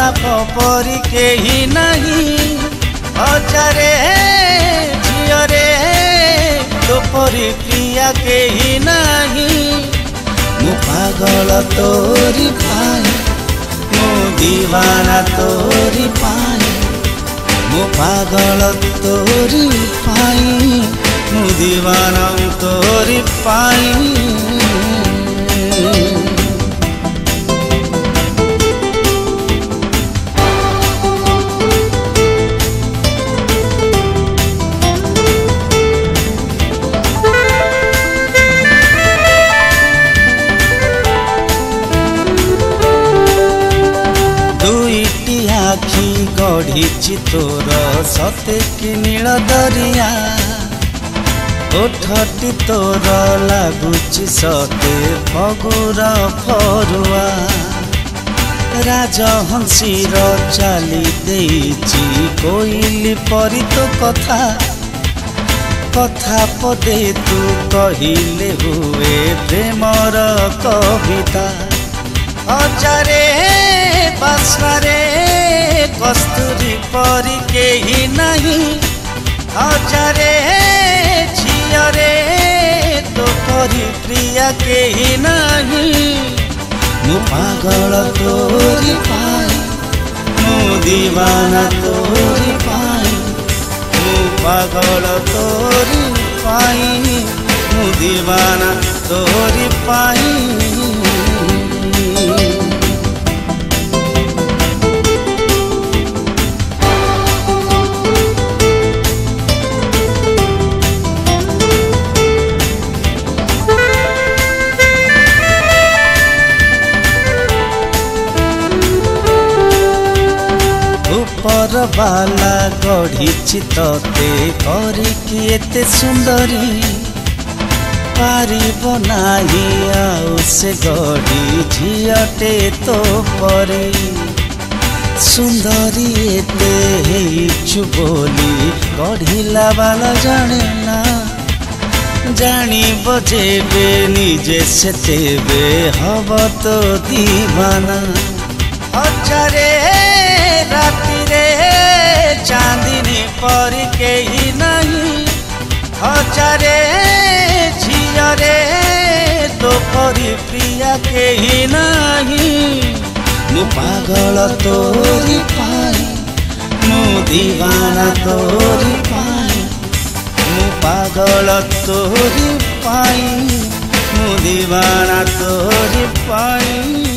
बाप परी केही नहीं हजारे झियरे तो परी प्रिया केही नहीं मु पागल तोरी पाई मु दीवाना तोरी पाई मु पागल तोरी पाई मु दीवाना तोरी पाई आखि गढ़ी तोर सते कि नील दरिया ओठटी तोर लगुच सते फगुर फरुआ राजहंसीर चाली देइची कोइली परी तो कथा कथा पदे तू कहिले हुए प्रेमर कविता हजारे बासरे कस्तूरी परी केही नहीं हजारे झियरे तो परी प्रिया केही नहीं मु पागल तोरी पाई मु दीवाना तोरी पाई मु पागल तोरी पाई मु दीवाना तोरी पाई ऊपर बाला गढ़ी तते करिकी एते सुंदरी पारिब नाही आउ से गढ़ी झियटे तो परी सुंदरी एते हेइछु बोली गढ़िला बाला जाने ना जानिब जेबे निजे सेतेबे हब तो दीवाना हजारे राति रे चांदनी परी केही नहीं हजारे झियरे तो परी प्रिया केही नहीं मु पागल तोरी पाई मु दीवाना तोरी पाई मु पागल तोरी पाई मु दीवाना तोरी पाई।